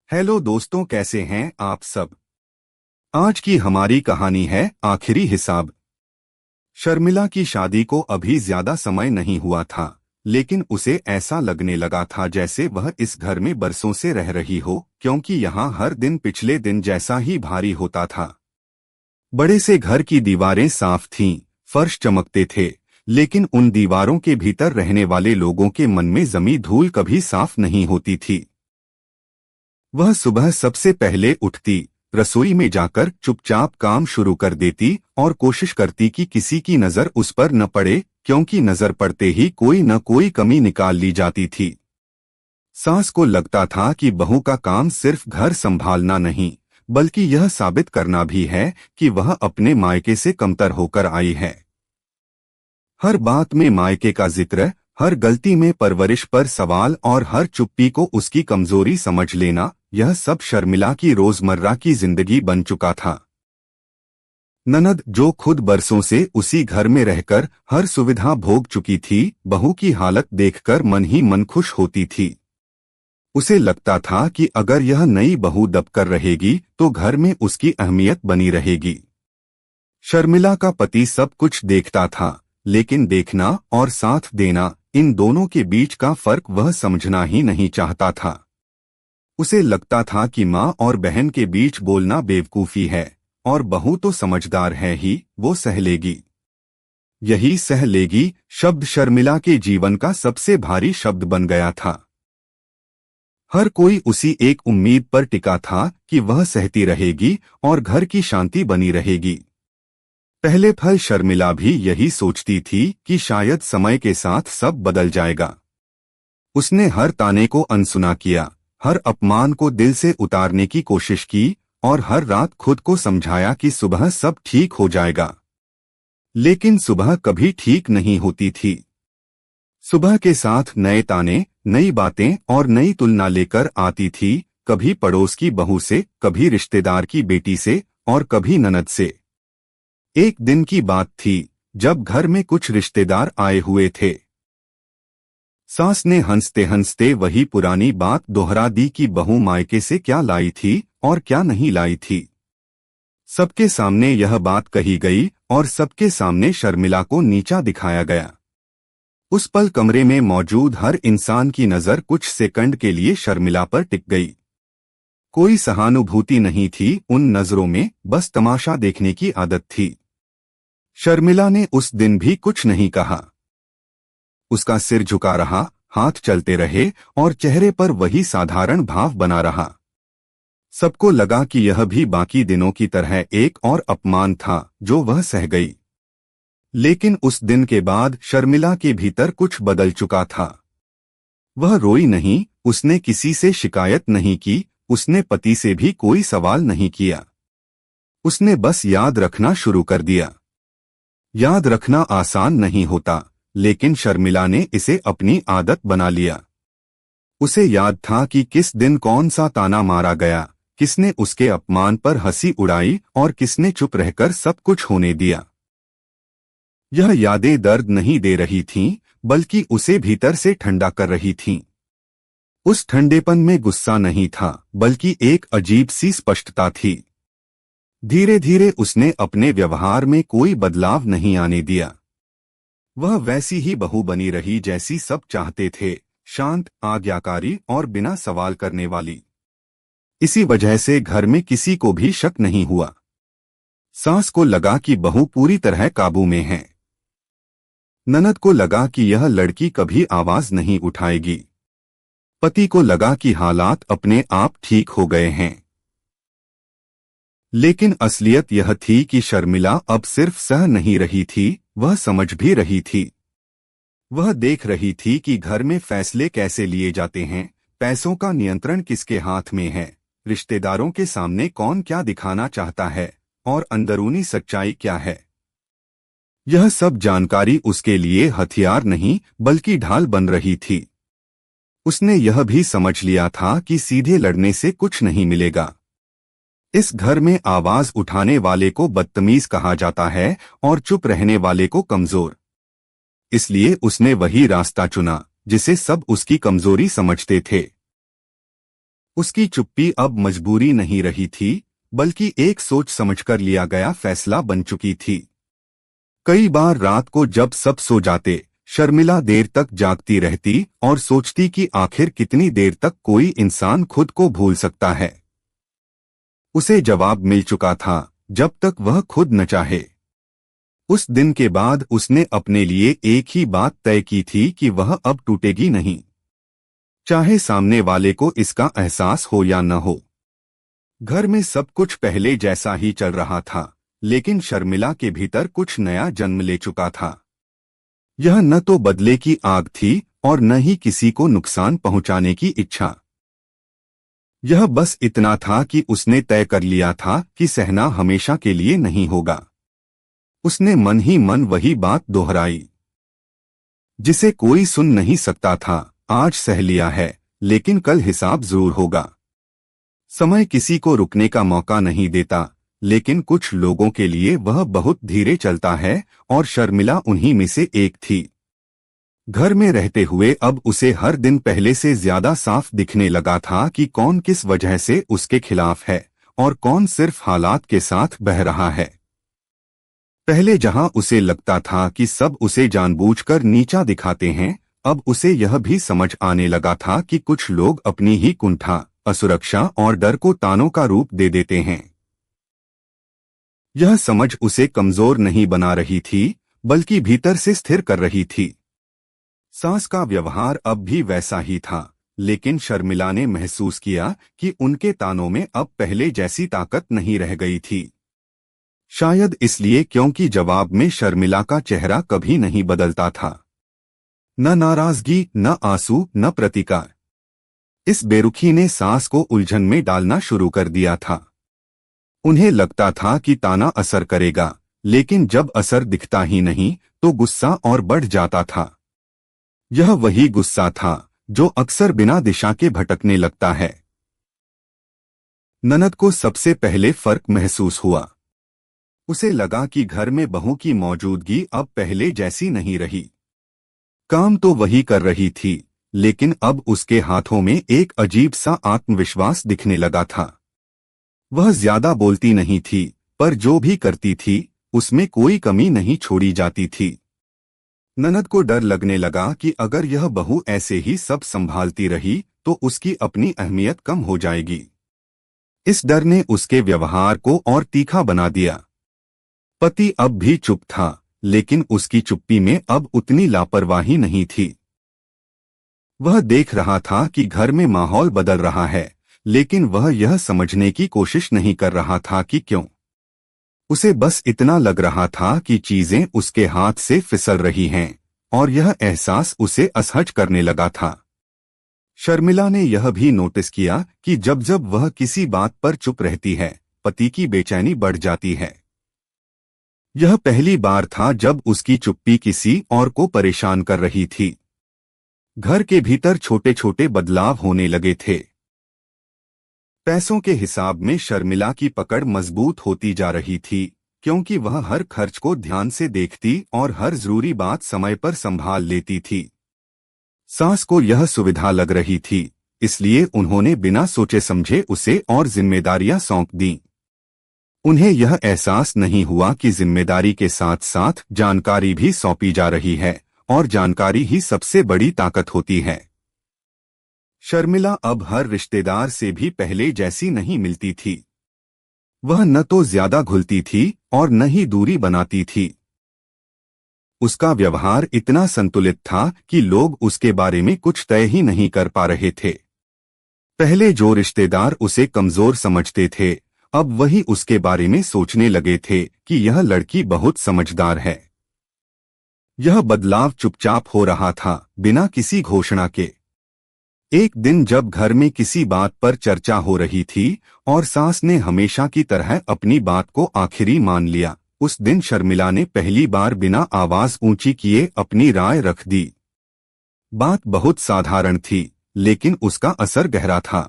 Hello दोस्तों, कैसे हैं आप सब। आज की हमारी कहानी है आखिरी हिसाब। शर्मिला की शादी को अभी ज्यादा समय नहीं हुआ था, लेकिन उसे ऐसा लगने लगा था जैसे वह इस घर में बरसों से रह रही हो, क्योंकि यहाँ हर दिन पिछले दिन जैसा ही भारी होता था। बड़े से घर की दीवारें साफ थीं, फर्श चमकते थे, लेकिन उन दीवारों के भीतर रहने वाले लोगों के मन में जमी धूल कभी साफ नहीं होती थी। वह सुबह सबसे पहले उठती, रसोई में जाकर चुपचाप काम शुरू कर देती और कोशिश करती कि किसी की नजर उस पर न पड़े, क्योंकि नजर पड़ते ही कोई न कोई कमी निकाल ली जाती थी। सास को लगता था कि बहू का काम सिर्फ घर संभालना नहीं, बल्कि यह साबित करना भी है कि वह अपने मायके से कमतर होकर आई है। हर बात में मायके का जिक्र, हर गलती में परवरिश पर सवाल और हर चुप्पी को उसकी कमजोरी समझ लेना, यह सब शर्मिला की रोजमर्रा की जिंदगी बन चुका था। ननद, जो खुद बरसों से उसी घर में रहकर हर सुविधा भोग चुकी थी, बहू की हालत देखकर मन ही मन खुश होती थी। उसे लगता था कि अगर यह नई बहू दबकर रहेगी तो घर में उसकी अहमियत बनी रहेगी। शर्मिला का पति सब कुछ देखता था, लेकिन देखना और साथ देना, इन दोनों के बीच का फर्क वह समझना ही नहीं चाहता था। उसे लगता था कि माँ और बहन के बीच बोलना बेवकूफी है, और बहू तो समझदार है ही, वो सह लेगी। यही सह लेगी शब्द शर्मिला के जीवन का सबसे भारी शब्द बन गया था। हर कोई उसी एक उम्मीद पर टिका था कि वह सहती रहेगी और घर की शांति बनी रहेगी। पहले फल शर्मिला भी यही सोचती थी कि शायद समय के साथ सब बदल जाएगा। उसने हर ताने को अनसुना किया, हर अपमान को दिल से उतारने की कोशिश की और हर रात खुद को समझाया कि सुबह सब ठीक हो जाएगा। लेकिन सुबह कभी ठीक नहीं होती थी। सुबह के साथ नए ताने, नई बातें और नई तुलना लेकर आती थी, कभी पड़ोस की बहू से, कभी रिश्तेदार की बेटी से और कभी ननद से। एक दिन की बात थी जब घर में कुछ रिश्तेदार आए हुए थे। सास ने हंसते हंसते वही पुरानी बात दोहरा दी कि बहू मायके से क्या लाई थी और क्या नहीं लाई थी। सबके सामने यह बात कही गई और सबके सामने शर्मिला को नीचा दिखाया गया। उस पल कमरे में मौजूद हर इंसान की नजर कुछ सेकंड के लिए शर्मिला पर टिक गई। कोई सहानुभूति नहीं थी उन नजरों में, बस तमाशा देखने की आदत थी। शर्मिला ने उस दिन भी कुछ नहीं कहा। उसका सिर झुका रहा, हाथ चलते रहे और चेहरे पर वही साधारण भाव बना रहा। सबको लगा कि यह भी बाकी दिनों की तरह एक और अपमान था जो वह सह गई। लेकिन उस दिन के बाद शर्मिला के भीतर कुछ बदल चुका था। वह रोई नहीं, उसने किसी से शिकायत नहीं की, उसने पति से भी कोई सवाल नहीं किया। उसने बस याद रखना शुरू कर दिया। याद रखना आसान नहीं होता, लेकिन शर्मिला ने इसे अपनी आदत बना लिया। उसे याद था कि किस दिन कौन सा ताना मारा गया, किसने उसके अपमान पर हंसी उड़ाई और किसने चुप रहकर सब कुछ होने दिया। यह यादें दर्द नहीं दे रही थीं, बल्कि उसे भीतर से ठंडा कर रही थीं। उस ठंडेपन में गुस्सा नहीं था, बल्कि एक अजीब सी स्पष्टता थी। धीरे धीरे उसने अपने व्यवहार में कोई बदलाव नहीं आने दिया। वह वैसी ही बहू बनी रही जैसी सब चाहते थे, शांत, आज्ञाकारी और बिना सवाल करने वाली। इसी वजह से घर में किसी को भी शक नहीं हुआ। सास को लगा कि बहू पूरी तरह काबू में है। ननद को लगा कि यह लड़की कभी आवाज नहीं उठाएगी। पति को लगा कि हालात अपने आप ठीक हो गए हैं। लेकिन असलियत यह थी कि शर्मिला अब सिर्फ सह नहीं रही थी, वह समझ भी रही थी। वह देख रही थी कि घर में फैसले कैसे लिए जाते हैं, पैसों का नियंत्रण किसके हाथ में है, रिश्तेदारों के सामने कौन क्या दिखाना चाहता है और अंदरूनी सच्चाई क्या है। यह सब जानकारी उसके लिए हथियार नहीं बल्कि ढाल बन रही थी। उसने यह भी समझ लिया था कि सीधे लड़ने से कुछ नहीं मिलेगा। इस घर में आवाज उठाने वाले को बदतमीज कहा जाता है और चुप रहने वाले को कमजोर। इसलिए उसने वही रास्ता चुना जिसे सब उसकी कमजोरी समझते थे। उसकी चुप्पी अब मजबूरी नहीं रही थी, बल्कि एक सोच समझकर लिया गया फैसला बन चुकी थी। कई बार रात को जब सब सो जाते, शर्मिला देर तक जागती रहती और सोचती कि आखिर कितनी देर तक कोई इंसान खुद को भूल सकता है। उसे जवाब मिल चुका था, जब तक वह खुद न चाहे। उस दिन के बाद उसने अपने लिए एक ही बात तय की थी कि वह अब टूटेगी नहीं, चाहे सामने वाले को इसका एहसास हो या न हो। घर में सब कुछ पहले जैसा ही चल रहा था, लेकिन शर्मिला के भीतर कुछ नया जन्म ले चुका था। यह न तो बदले की आग थी और न ही किसी को नुकसान पहुंचाने की इच्छा। यह बस इतना था कि उसने तय कर लिया था कि सहना हमेशा के लिए नहीं होगा। उसने मन ही मन वही बात दोहराई जिसे कोई सुन नहीं सकता था। आज सह लिया है, लेकिन कल हिसाब जरूर होगा। समय किसी को रुकने का मौका नहीं देता, लेकिन कुछ लोगों के लिए वह बहुत धीरे चलता है, और शर्मिला उन्हीं में से एक थी। घर में रहते हुए अब उसे हर दिन पहले से ज्यादा साफ दिखने लगा था कि कौन किस वजह से उसके खिलाफ है और कौन सिर्फ हालात के साथ बह रहा है। पहले जहां उसे लगता था कि सब उसे जानबूझकर नीचा दिखाते हैं, अब उसे यह भी समझ आने लगा था कि कुछ लोग अपनी ही कुंठा, असुरक्षा और डर को तानों का रूप दे देते हैं। यह समझ उसे कमजोर नहीं बना रही थी, बल्कि भीतर से स्थिर कर रही थी। सास का व्यवहार अब भी वैसा ही था, लेकिन शर्मिला ने महसूस किया कि उनके तानों में अब पहले जैसी ताकत नहीं रह गई थी। शायद इसलिए क्योंकि जवाब में शर्मिला का चेहरा कभी नहीं बदलता था। न नाराजगी, न आंसू, न प्रतिकार। इस बेरुखी ने सास को उलझन में डालना शुरू कर दिया था। उन्हें लगता था कि ताना असर करेगा, लेकिन जब असर दिखता ही नहीं तो गुस्सा और बढ़ जाता था। यह वही गुस्सा था जो अक्सर बिना दिशा के भटकने लगता है। ननद को सबसे पहले फर्क महसूस हुआ। उसे लगा कि घर में बहू की मौजूदगी अब पहले जैसी नहीं रही। काम तो वही कर रही थी, लेकिन अब उसके हाथों में एक अजीब सा आत्मविश्वास दिखने लगा था। वह ज्यादा बोलती नहीं थी, पर जो भी करती थी उसमें कोई कमी नहीं छोड़ी जाती थी। ननद को डर लगने लगा कि अगर यह बहू ऐसे ही सब संभालती रही तो उसकी अपनी अहमियत कम हो जाएगी। इस डर ने उसके व्यवहार को और तीखा बना दिया। पति अब भी चुप था, लेकिन उसकी चुप्पी में अब उतनी लापरवाही नहीं थी। वह देख रहा था कि घर में माहौल बदल रहा है, लेकिन वह यह समझने की कोशिश नहीं कर रहा था कि क्यों। उसे बस इतना लग रहा था कि चीजें उसके हाथ से फिसल रही हैं, और यह एहसास उसे असहज करने लगा था। शर्मिला ने यह भी नोटिस किया कि जब जब वह किसी बात पर चुप रहती है, पति की बेचैनी बढ़ जाती है। यह पहली बार था जब उसकी चुप्पी किसी और को परेशान कर रही थी। घर के भीतर छोटे छोटे बदलाव होने लगे थे। पैसों के हिसाब में शर्मिला की पकड़ मजबूत होती जा रही थी, क्योंकि वह हर खर्च को ध्यान से देखती और हर जरूरी बात समय पर संभाल लेती थी। सास को यह सुविधा लग रही थी, इसलिए उन्होंने बिना सोचे समझे उसे और जिम्मेदारियां सौंप दी। उन्हें यह एहसास नहीं हुआ कि जिम्मेदारी के साथ साथ जानकारी भी सौंपी जा रही है, और जानकारी ही सबसे बड़ी ताकत होती है। शर्मिला अब हर रिश्तेदार से भी पहले जैसी नहीं मिलती थी। वह न तो ज्यादा घुलती थी और न ही दूरी बनाती थी। उसका व्यवहार इतना संतुलित था कि लोग उसके बारे में कुछ तय ही नहीं कर पा रहे थे। पहले जो रिश्तेदार उसे कमजोर समझते थे, अब वही उसके बारे में सोचने लगे थे कि यह लड़की बहुत समझदार है। यह बदलाव चुपचाप हो रहा था, बिना किसी घोषणा के। एक दिन जब घर में किसी बात पर चर्चा हो रही थी और सास ने हमेशा की तरह अपनी बात को आखिरी मान लिया, उस दिन शर्मिला ने पहली बार बिना आवाज ऊंची किए अपनी राय रख दी। बात बहुत साधारण थी, लेकिन उसका असर गहरा था।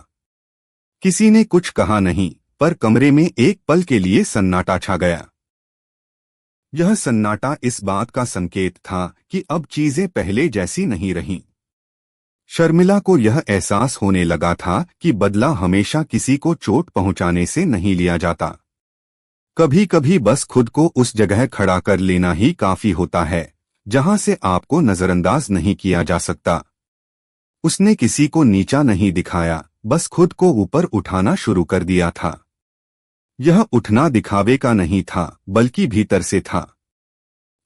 किसी ने कुछ कहा नहीं, पर कमरे में एक पल के लिए सन्नाटा छा गया। यह सन्नाटा इस बात का संकेत था कि अब चीजें पहले जैसी नहीं रहीं। शर्मिला को यह एहसास होने लगा था कि बदला हमेशा किसी को चोट पहुंचाने से नहीं लिया जाता। कभी कभी बस खुद को उस जगह खड़ा कर लेना ही काफी होता है जहां से आपको नजरअंदाज नहीं किया जा सकता। उसने किसी को नीचा नहीं दिखाया, बस खुद को ऊपर उठाना शुरू कर दिया था। यह उठना दिखावे का नहीं था, बल्कि भीतर से था।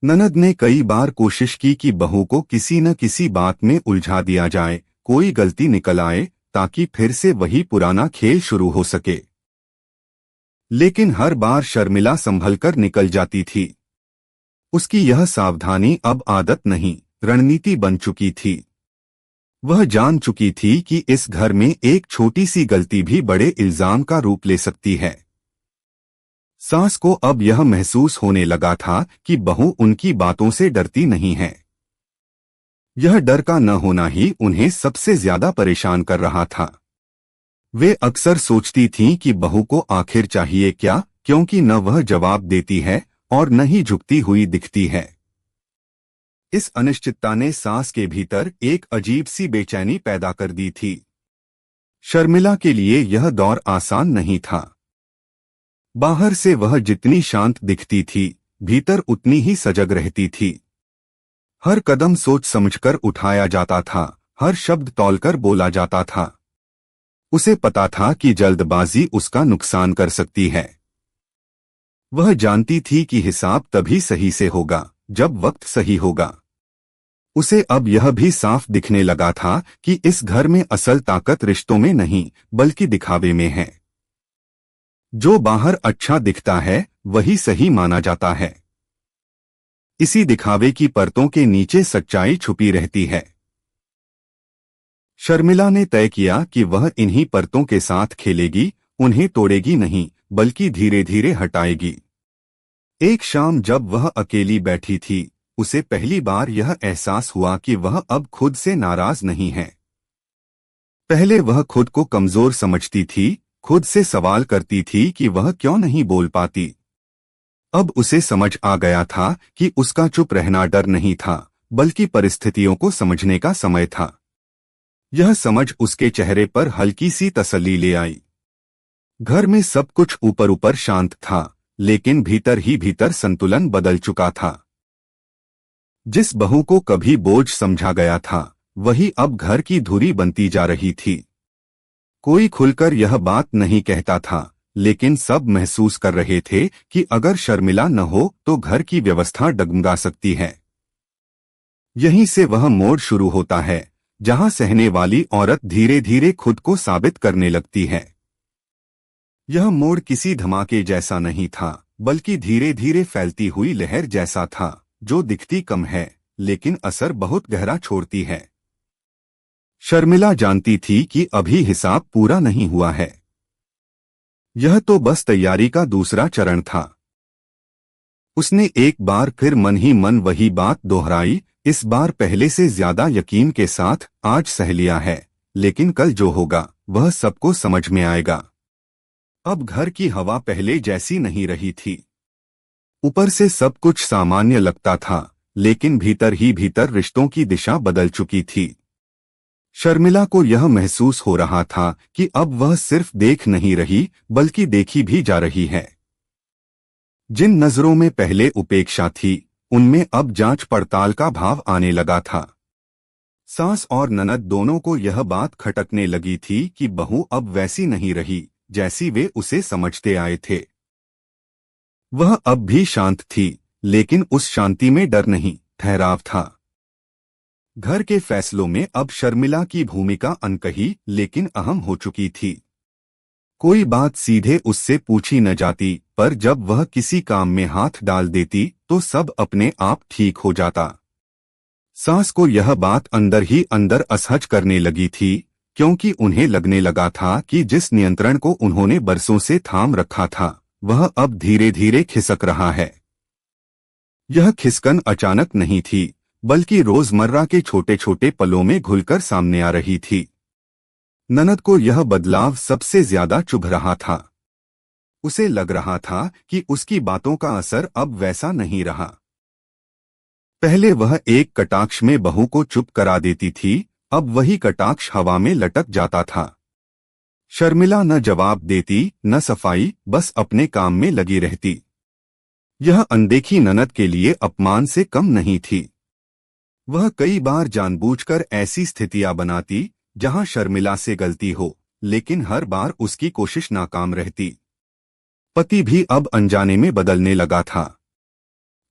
ननद ने कई बार कोशिश की कि बहू को किसी न किसी बात में उलझा दिया जाए, कोई गलती निकल आए, ताकि फिर से वही पुराना खेल शुरू हो सके। लेकिन हर बार शर्मिला संभलकर निकल जाती थी। उसकी यह सावधानी अब आदत नहीं, रणनीति बन चुकी थी। वह जान चुकी थी कि इस घर में एक छोटी सी गलती भी बड़े इल्जाम का रूप ले सकती है। सास को अब यह महसूस होने लगा था कि बहू उनकी बातों से डरती नहीं है। यह डर का न होना ही उन्हें सबसे ज्यादा परेशान कर रहा था। वे अक्सर सोचती थीं कि बहू को आखिर चाहिए क्या, क्योंकि न वह जवाब देती है और न ही झुकती हुई दिखती है। इस अनिश्चितता ने सास के भीतर एक अजीब सी बेचैनी पैदा कर दी थी। शर्मिला के लिए यह दौर आसान नहीं था। बाहर से वह जितनी शांत दिखती थी, भीतर उतनी ही सजग रहती थी। हर कदम सोच समझकर उठाया जाता था, हर शब्द तौलकर बोला जाता था। उसे पता था कि जल्दबाजी उसका नुकसान कर सकती है। वह जानती थी कि हिसाब तभी सही से होगा जब वक्त सही होगा। उसे अब यह भी साफ दिखने लगा था कि इस घर में असल ताकत रिश्तों में नहीं, बल्कि दिखावे में है। जो बाहर अच्छा दिखता है वही सही माना जाता है। इसी दिखावे की परतों के नीचे सच्चाई छुपी रहती है। शर्मिला ने तय किया कि वह इन्हीं परतों के साथ खेलेगी, उन्हें तोड़ेगी नहीं, बल्कि धीरे धीरे हटाएगी। एक शाम जब वह अकेली बैठी थी, उसे पहली बार यह एहसास हुआ कि वह अब खुद से नाराज नहीं है। पहले वह खुद को कमजोर समझती थी, खुद से सवाल करती थी कि वह क्यों नहीं बोल पाती। अब उसे समझ आ गया था कि उसका चुप रहना डर नहीं था, बल्कि परिस्थितियों को समझने का समय था। यह समझ उसके चेहरे पर हल्की सी तसल्ली ले आई। घर में सब कुछ ऊपर ऊपर शांत था, लेकिन भीतर ही भीतर संतुलन बदल चुका था। जिस बहू को कभी बोझ समझा गया था, वही अब घर की धुरी बनती जा रही थी। कोई खुलकर यह बात नहीं कहता था, लेकिन सब महसूस कर रहे थे कि अगर शर्मिला न हो तो घर की व्यवस्था डगमगा सकती है। यहीं से वह मोड़ शुरू होता है जहां सहने वाली औरत धीरे धीरे खुद को साबित करने लगती है। यह मोड़ किसी धमाके जैसा नहीं था, बल्कि धीरे धीरे फैलती हुई लहर जैसा था, जो दिखती कम है लेकिन असर बहुत गहरा छोड़ती है। शर्मिला जानती थी कि अभी हिसाब पूरा नहीं हुआ है। यह तो बस तैयारी का दूसरा चरण था। उसने एक बार फिर मन ही मन वही बात दोहराई, इस बार पहले से ज्यादा यकीन के साथ, आज सह लिया है, लेकिन कल जो होगा वह सबको समझ में आएगा। अब घर की हवा पहले जैसी नहीं रही थी। ऊपर से सब कुछ सामान्य लगता था, लेकिन भीतर ही भीतर रिश्तों की दिशा बदल चुकी थी। शर्मिला को यह महसूस हो रहा था कि अब वह सिर्फ देख नहीं रही, बल्कि देखी भी जा रही है। जिन नजरों में पहले उपेक्षा थी, उनमें अब जांच पड़ताल का भाव आने लगा था। सास और ननद दोनों को यह बात खटकने लगी थी कि बहू अब वैसी नहीं रही जैसी वे उसे समझते आए थे। वह अब भी शांत थी, लेकिन उस शांति में डर नहीं, ठहराव था। घर के फैसलों में अब शर्मिला की भूमिका अनकही लेकिन अहम हो चुकी थी। कोई बात सीधे उससे पूछी न जाती, पर जब वह किसी काम में हाथ डाल देती तो सब अपने आप ठीक हो जाता। सास को यह बात अंदर ही अंदर असहज करने लगी थी, क्योंकि उन्हें लगने लगा था कि जिस नियंत्रण को उन्होंने बरसों से थाम रखा था, वह अब धीरे धीरे खिसक रहा है। यह खिसकन अचानक नहीं थी, बल्कि रोजमर्रा के छोटे छोटे पलों में घुलकर सामने आ रही थी। ननद को यह बदलाव सबसे ज्यादा चुभ रहा था। उसे लग रहा था कि उसकी बातों का असर अब वैसा नहीं रहा। पहले वह एक कटाक्ष में बहू को चुप करा देती थी, अब वही कटाक्ष हवा में लटक जाता था। शर्मिला न जवाब देती न सफाई, बस अपने काम में लगी रहती। यह अनदेखी ननद के लिए अपमान से कम नहीं थी। वह कई बार जानबूझकर ऐसी स्थितियां बनाती जहां शर्मिला से गलती हो, लेकिन हर बार उसकी कोशिश नाकाम रहती। पति भी अब अनजाने में बदलने लगा था।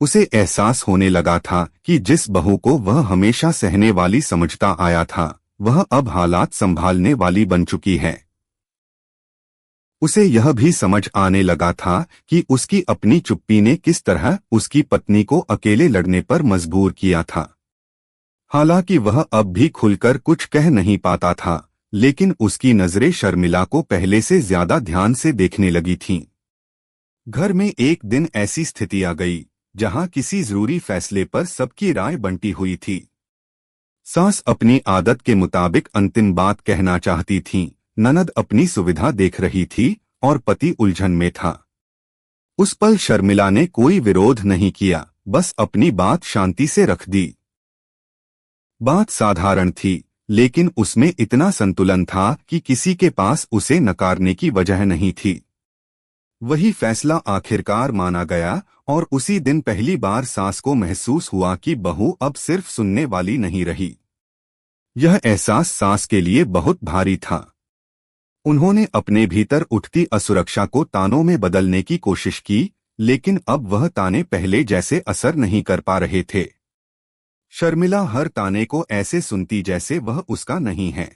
उसे एहसास होने लगा था कि जिस बहू को वह हमेशा सहने वाली समझता आया था, वह अब हालात संभालने वाली बन चुकी है। उसे यह भी समझ आने लगा था कि उसकी अपनी चुप्पी ने किस तरह उसकी पत्नी को अकेले लड़ने पर मजबूर किया था। हालांकि वह अब भी खुलकर कुछ कह नहीं पाता था, लेकिन उसकी नजरें शर्मिला को पहले से ज्यादा ध्यान से देखने लगी थीं। घर में एक दिन ऐसी स्थिति आ गई जहां किसी जरूरी फैसले पर सबकी राय बंटी हुई थी। सास अपनी आदत के मुताबिक अंतिम बात कहना चाहती थी, ननद अपनी सुविधा देख रही थी और पति उलझन में था। उस पल शर्मिला ने कोई विरोध नहीं किया, बस अपनी बात शांति से रख दी। बात साधारण थी, लेकिन उसमें इतना संतुलन था कि किसी के पास उसे नकारने की वजह नहीं थी। वही फैसला आखिरकार माना गया और उसी दिन पहली बार सास को महसूस हुआ कि बहू अब सिर्फ सुनने वाली नहीं रही। यह एहसास सास के लिए बहुत भारी था। उन्होंने अपने भीतर उठती असुरक्षा को तानों में बदलने की कोशिश की, लेकिन अब वह ताने पहले जैसे असर नहीं कर पा रहे थे। शर्मिला हर ताने को ऐसे सुनती जैसे वह उसका नहीं है।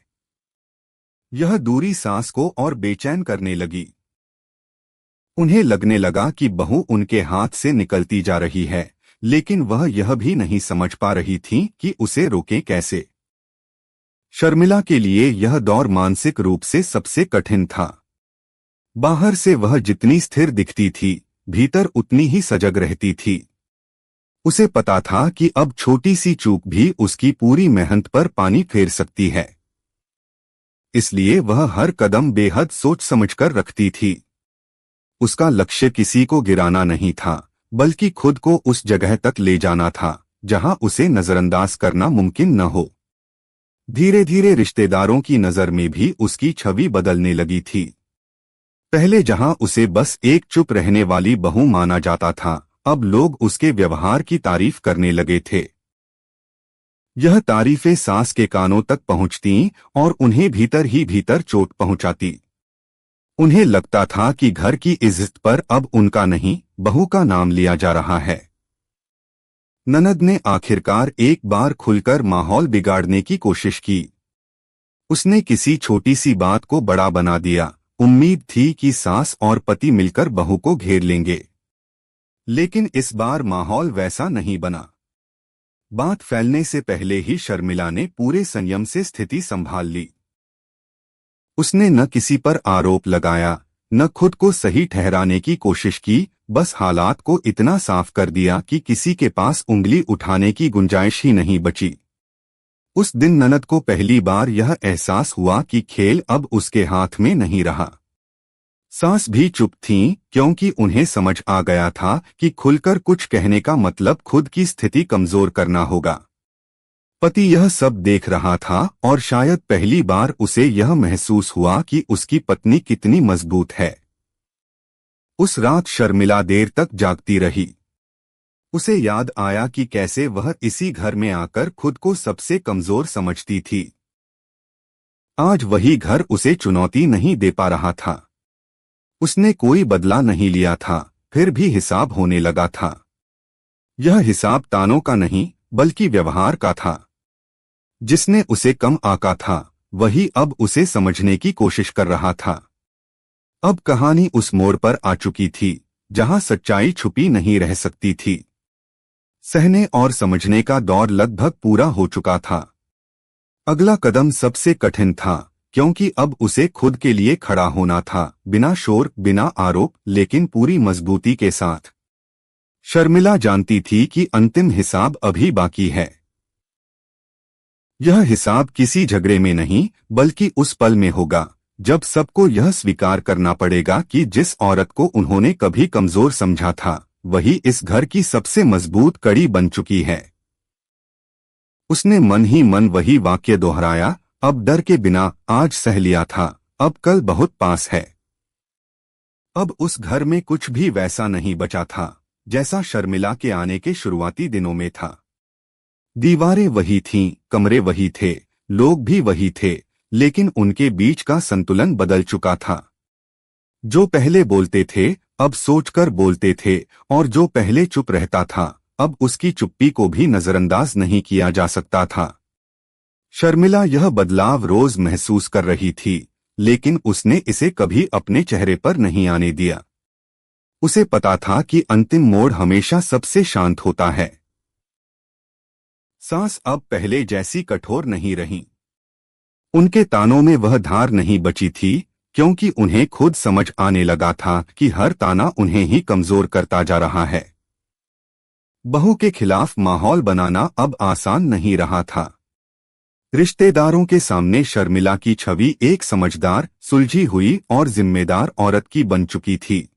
यह दूरी सास को और बेचैन करने लगी। उन्हें लगने लगा कि बहू उनके हाथ से निकलती जा रही है, लेकिन वह यह भी नहीं समझ पा रही थी कि उसे रोकें कैसे। शर्मिला के लिए यह दौर मानसिक रूप से सबसे कठिन था। बाहर से वह जितनी स्थिर दिखती थी, भीतर उतनी ही सजग रहती थी। उसे पता था कि अब छोटी सी चूक भी उसकी पूरी मेहनत पर पानी फेर सकती है। इसलिए वह हर कदम बेहद सोच समझकर रखती थी। उसका लक्ष्य किसी को गिराना नहीं था, बल्कि खुद को उस जगह तक ले जाना था जहां उसे नजरअंदाज करना मुमकिन न हो। धीरे धीरे रिश्तेदारों की नजर में भी उसकी छवि बदलने लगी थी। पहले जहां उसे बस एक चुप रहने वाली बहू माना जाता था, अब लोग उसके व्यवहार की तारीफ करने लगे थे। यह तारीफें सास के कानों तक पहुंचती और उन्हें भीतर ही भीतर चोट पहुंचाती। उन्हें लगता था कि घर की इज्जत पर अब उनका नहीं, बहू का नाम लिया जा रहा है। ननद ने आखिरकार एक बार खुलकर माहौल बिगाड़ने की कोशिश की। उसने किसी छोटी सी बात को बड़ा बना दिया। उम्मीद थी कि सास और पति मिलकर बहू को घेर लेंगे, लेकिन इस बार माहौल वैसा नहीं बना। बात फैलने से पहले ही शर्मिला ने पूरे संयम से स्थिति संभाल ली। उसने न किसी पर आरोप लगाया, न खुद को सही ठहराने की कोशिश की, बस हालात को इतना साफ कर दिया कि किसी के पास उंगली उठाने की गुंजाइश ही नहीं बची। उस दिन ननद को पहली बार यह एहसास हुआ कि खेल अब उसके हाथ में नहीं रहा। सास भी चुप थीं, क्योंकि उन्हें समझ आ गया था कि खुलकर कुछ कहने का मतलब खुद की स्थिति कमजोर करना होगा। पति यह सब देख रहा था और शायद पहली बार उसे यह महसूस हुआ कि उसकी पत्नी कितनी मजबूत है। उस रात शर्मिला देर तक जागती रही। उसे याद आया कि कैसे वह इसी घर में आकर खुद को सबसे कमजोर समझती थी। आज वही घर उसे चुनौती नहीं दे पा रहा था। उसने कोई बदला नहीं लिया था, फिर भी हिसाब होने लगा था। यह हिसाब तानों का नहीं, बल्कि व्यवहार का था। जिसने उसे कम आंका था, वही अब उसे समझने की कोशिश कर रहा था। अब कहानी उस मोड़ पर आ चुकी थी जहां सच्चाई छुपी नहीं रह सकती थी। सहने और समझने का दौर लगभग पूरा हो चुका था। अगला कदम सबसे कठिन था, क्योंकि अब उसे खुद के लिए खड़ा होना था, बिना शोर, बिना आरोप, लेकिन पूरी मजबूती के साथ। शर्मिला जानती थी कि अंतिम हिसाब अभी बाकी है। यह हिसाब किसी झगड़े में नहीं, बल्कि उस पल में होगा जब सबको यह स्वीकार करना पड़ेगा कि जिस औरत को उन्होंने कभी कमजोर समझा था, वही इस घर की सबसे मजबूत कड़ी बन चुकी है। उसने मन ही मन वही वाक्य दोहराया, अब डर के बिना आज सह लिया था, अब कल बहुत पास है। अब उस घर में कुछ भी वैसा नहीं बचा था जैसा शर्मिला के आने के शुरुआती दिनों में था। दीवारें वही थीं, कमरे वही थे, लोग भी वही थे, लेकिन उनके बीच का संतुलन बदल चुका था। जो पहले बोलते थे अब सोचकर बोलते थे, और जो पहले चुप रहता था अब उसकी चुप्पी को भी नजरअंदाज नहीं किया जा सकता था। शर्मिला यह बदलाव रोज महसूस कर रही थी, लेकिन उसने इसे कभी अपने चेहरे पर नहीं आने दिया। उसे पता था कि अंतिम मोड़ हमेशा सबसे शांत होता है। सास अब पहले जैसी कठोर नहीं रही। उनके तानों में वह धार नहीं बची थी, क्योंकि उन्हें खुद समझ आने लगा था कि हर ताना उन्हें ही कमजोर करता जा रहा है। बहू के खिलाफ माहौल बनाना अब आसान नहीं रहा था। रिश्तेदारों के सामने शर्मिला की छवि एक समझदार, सुलझी हुई और जिम्मेदार औरत की बन चुकी थी।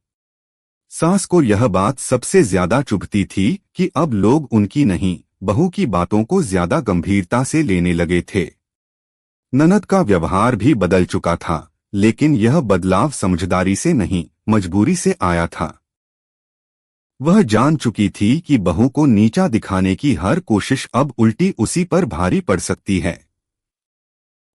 सास को यह बात सबसे ज्यादा चुभती थी कि अब लोग उनकी नहीं, बहू की बातों को ज्यादा गंभीरता से लेने लगे थे। ननद का व्यवहार भी बदल चुका था, लेकिन यह बदलाव समझदारी से नहीं, मजबूरी से आया था। वह जान चुकी थी कि बहू को नीचा दिखाने की हर कोशिश अब उल्टी उसी पर भारी पड़ सकती है।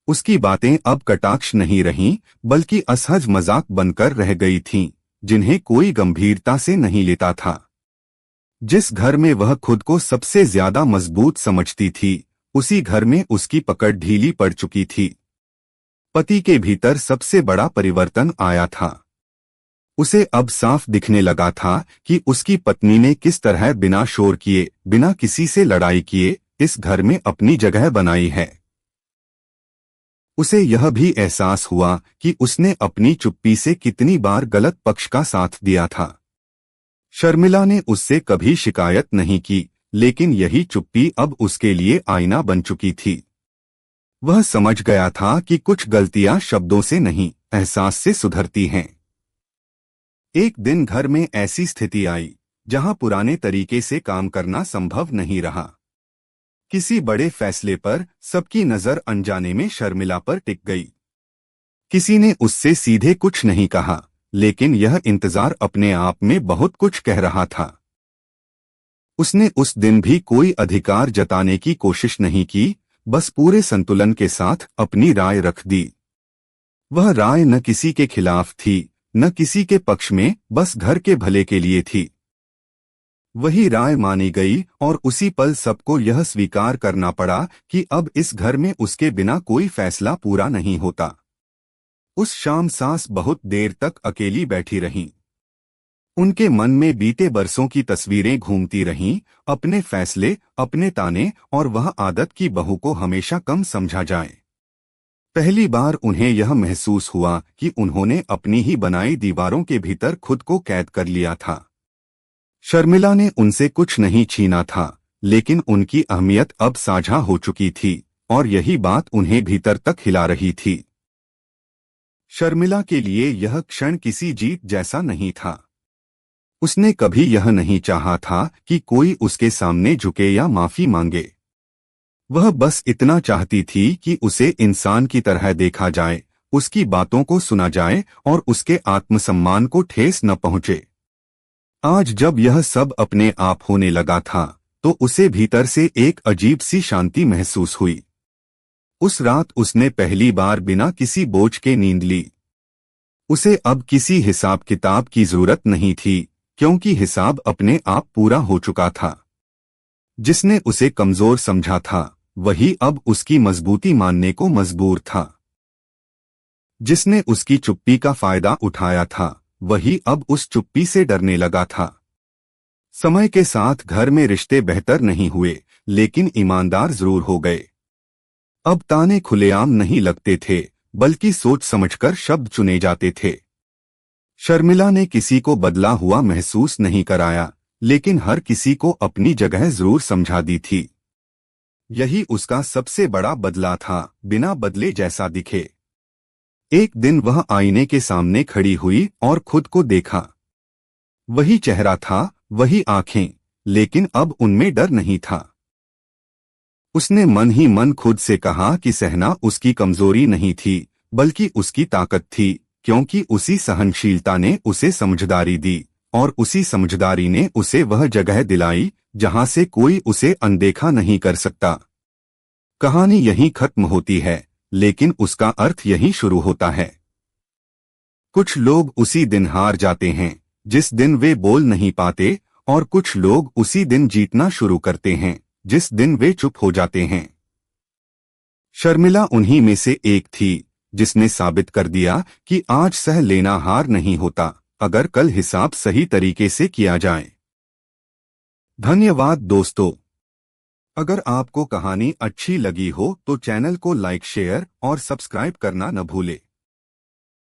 उसकी बातें अब कटाक्ष नहीं रहीं, बल्कि असहज मजाक बनकर रह गई थीं, जिन्हें कोई गंभीरता से नहीं लेता था। जिस घर में वह खुद को सबसे ज्यादा मजबूत समझती थी, उसी घर में उसकी पकड़ ढीली पड़ चुकी थी। पति के भीतर सबसे बड़ा परिवर्तन आया था। उसे अब साफ दिखने लगा था कि उसकी पत्नी ने किस तरह बिना शोर किए, बिना किसी से लड़ाई किए, इस घर में अपनी जगह बनाई है। उसे यह भी एहसास हुआ कि उसने अपनी चुप्पी से कितनी बार गलत पक्ष का साथ दिया था। शर्मिला ने उससे कभी शिकायत नहीं की, लेकिन यही चुप्पी अब उसके लिए आईना बन चुकी थी। वह समझ गया था कि कुछ गलतियां शब्दों से नहीं, एहसास से सुधरती हैं। एक दिन घर में ऐसी स्थिति आई जहां पुराने तरीके से काम करना संभव नहीं रहा। किसी बड़े फैसले पर सबकी नजर अनजाने में शर्मिला पर टिक गई। किसी ने उससे सीधे कुछ नहीं कहा, लेकिन यह इंतजार अपने आप में बहुत कुछ कह रहा था। उसने उस दिन भी कोई अधिकार जताने की कोशिश नहीं की, बस पूरे संतुलन के साथ अपनी राय रख दी। वह राय न किसी के खिलाफ थी, न किसी के पक्ष में, बस घर के भले के लिए थी। वही राय मानी गई और उसी पल सबको यह स्वीकार करना पड़ा कि अब इस घर में उसके बिना कोई फैसला पूरा नहीं होता। उस शाम सास बहुत देर तक अकेली बैठी रहीं। उनके मन में बीते बरसों की तस्वीरें घूमती रहीं, अपने फैसले, अपने ताने और वह आदत की बहू को हमेशा कम समझा जाए। पहली बार उन्हें यह महसूस हुआ कि उन्होंने अपनी ही बनाई दीवारों के भीतर खुद को कैद कर लिया था। शर्मिला ने उनसे कुछ नहीं छीना था, लेकिन उनकी अहमियत अब साझा हो चुकी थी, और यही बात उन्हें भीतर तक हिला रही थी। शर्मिला के लिए यह क्षण किसी जीत जैसा नहीं था। उसने कभी यह नहीं चाहा था कि कोई उसके सामने झुके या माफी मांगे। वह बस इतना चाहती थी कि उसे इंसान की तरह देखा जाए, उसकी बातों को सुना जाए और उसके आत्मसम्मान को ठेस न पहुंचे। आज जब यह सब अपने आप होने लगा था, तो उसे भीतर से एक अजीब सी शांति महसूस हुई। उस रात उसने पहली बार बिना किसी बोझ के नींद ली। उसे अब किसी हिसाब किताब की जरूरत नहीं थी, क्योंकि हिसाब अपने आप पूरा हो चुका था। जिसने उसे कमजोर समझा था, वही अब उसकी मजबूती मानने को मजबूर था। जिसने उसकी चुप्पी का फायदा उठाया था, वही अब उस चुप्पी से डरने लगा था। समय के साथ घर में रिश्ते बेहतर नहीं हुए, लेकिन ईमानदार जरूर हो गए। अब ताने खुलेआम नहीं लगते थे, बल्कि सोच समझकर शब्द चुने जाते थे। शर्मिला ने किसी को बदला हुआ महसूस नहीं कराया, लेकिन हर किसी को अपनी जगह जरूर समझा दी थी। यही उसका सबसे बड़ा बदला था, बिना बदले जैसा दिखे। एक दिन वह आईने के सामने खड़ी हुई और खुद को देखा। वही चेहरा था, वही आंखें, लेकिन अब उनमें डर नहीं था। उसने मन ही मन खुद से कहा कि सहना उसकी कमजोरी नहीं थी, बल्कि उसकी ताकत थी, क्योंकि उसी सहनशीलता ने उसे समझदारी दी, और उसी समझदारी ने उसे वह जगह दिलाई जहां से कोई उसे अनदेखा नहीं कर सकता। कहानी यहीं खत्म होती है, लेकिन उसका अर्थ यहीं शुरू होता है। कुछ लोग उसी दिन हार जाते हैं जिस दिन वे बोल नहीं पाते, और कुछ लोग उसी दिन जीतना शुरू करते हैं जिस दिन वे चुप हो जाते हैं। शर्मिला उन्हीं में से एक थी जिसने साबित कर दिया कि आज सह लेना हार नहीं होता, अगर कल हिसाब सही तरीके से किया जाए। धन्यवाद दोस्तों। अगर आपको कहानी अच्छी लगी हो तो चैनल को लाइक, शेयर और सब्सक्राइब करना न भूले।